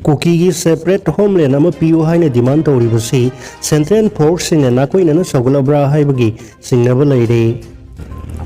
Kukigi separate homeland ama piu haina demand tawribasi Central Forcesingna nakoinana Sougatlabra haibagi singnaba leire.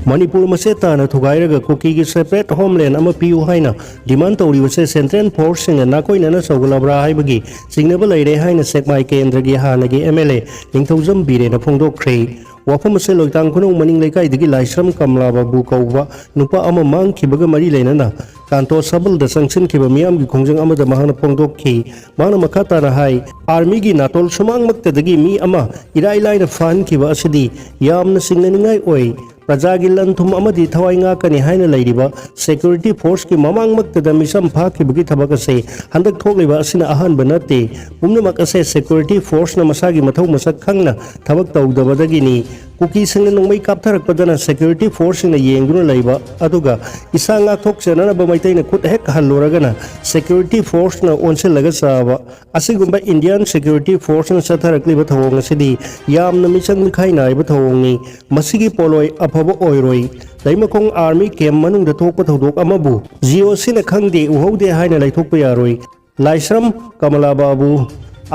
Manipur masetana thugairaga Kukigi separate homeland ama piu haina demand tawribase Central Forcesingna nakoinana Sougatlabra haibagi singnaba leire haina sekmai kendragi hanagi MLA Ningthaujam Birena phongdokkhre. Wafam se loitang khunung maning lekai digi laisram kamla babu kauba nupa ama mang khibaga mari leinana kanto sabal da sangsin khiba miyam gi khongjang ama da mahana phongdok khi mana makata na hai army gi natol sumang makta dagi mi ama irai lai na fan khiba asidi yamna singnaningai oi Prajagi lanthum amadi thawai nga kani haina leiriba security force ki mamang maktada misam phaki bugi thabak ase handak thokliba asina ahan banate pumna makase security force na masagi mathau masak khangna thabak tawdabadagi ni kuki singna nongmai kaptharak padana security force na yenguna leiba aduga isanga thokchana ba maitaina khut hek halloragana security force na onse laga saba asigumba Indian security force na satharakliba thawong asidi yamna misang khaina iba thawongni masigi poloi afaba oiroi laimakong army camp manungda thokpa thodok amabu geo sina khangde uhaude haina laithokpa yaroi laisram kamala babu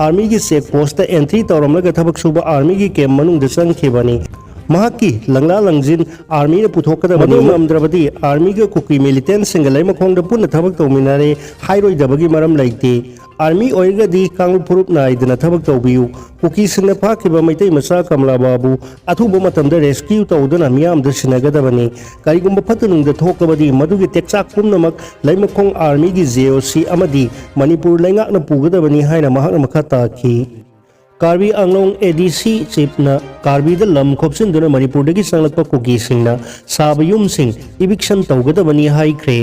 army gi check post entry tawramlaga thabak suba army gi camp manungda changkhibani mahaki langla langjin army na puthokada madu amdrabadi army ga kuki militant singa laimakong da punna thabak tawminare hairoi dabagi maram laite army oiga di kang purup na idna thabak tawbiu kuki singna phakiba maitai masa kamla babu athuba matamda rescue tawdana miyam da sinagadabani karigumba phatunung da thokabadi madugi tekchak pumnamak laimakong army gi JOC amadi manipur laingak na pugadabani haina mahakna makhata ki Karbi Anglong ADC chief na Karbi da lam khopsin duna Manipur dagi sanglakpa kuki singna sabayum sing eviction tawgadabani haikre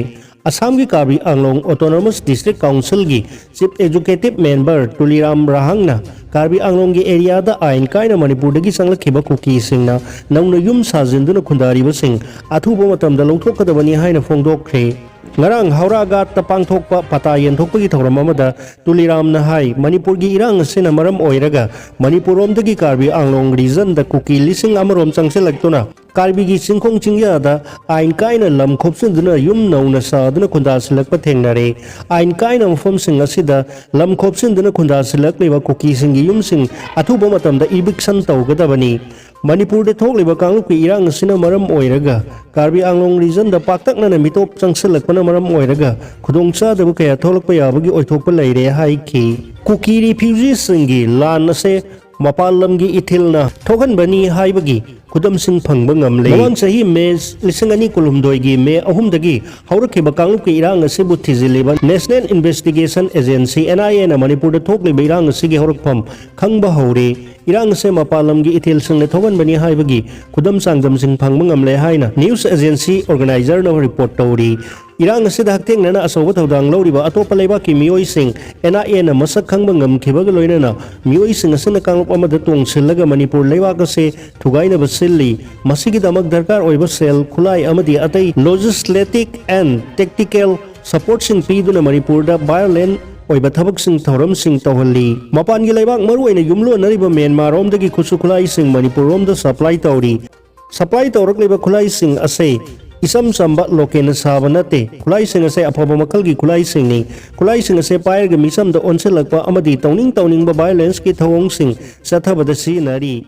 Assam ki Karbi Anglong Autonomous District Council gi chief executive member Tuliram Rahangna Karbi Anglong gi area da ain kaina Manipur dagi sanglakhiba kuki singna nauna yum sajinduna khundariba sing athuba matamda longthokadabani haina phongdokkhre Ngarang hauraga tapang thokpa patayen thokpagi thoram amada Tuliram na hai Manipur gi irang sina maram oiraga Manipurom dagi Karbi Anglong region da kuki lising amarom changselagtuna Karbi gi singkhong chingya da ain kaina lam khopsin duna yum nauna sa duna khunda silakpa thengnare ain kaina mafom sing asida lam khopsin duna khunda silakliba kuki singi yum sing athuba matamda eviction tawgadabani Manipur de thokliba kanglup ki irang sina maram oiraga Karbi Anglong region da paktakna na mitop changselakpana maram oiraga khudongcha dabu kaya tholakpa yabagi oithokpa leire hai ki kuki refugees singi lan ase mapalamgi ithilna thokanbani haibagi khudam sing phangba ngamle mawang sahi me lisangani kulumdoi gi me ahumdagi haurakhiba kanglup ki irang ase bu thiziliba National Investigation Agency NIA na Manipur da thokliba irang ase gi haurakpham khangba haure irang se mapalam gi ithil singne thogan bani haibagi khudam sangjam sing phangba ngamle haina news agency organizer na report tawri irang se dakteng nana asoba thodang loriba atopa leba ki mioi sing NIA na masak khangba ngamkhibaga loinana mioi sing asena kanglup amada tongsilaga Manipur leba ka se thugaina basilli masigi damak darkar oiba sel khulai amadi atai logistic and tactical support sing piduna Manipur da violent oiba thabak sing thoram sing tawhalli mapan gi leibak maru oina yumlo nariba Myanmar rom dagi khusu khulai sing Manipur rom da supply tawri supply tawrak leba khulai sing ase isam samba lokena sabanate khulai sing ase aphaba makal gi khulai sing ni khulai sing ase pair ga misam da onselakpa amadi tawning ba violence ki thawong sing sathabada si nari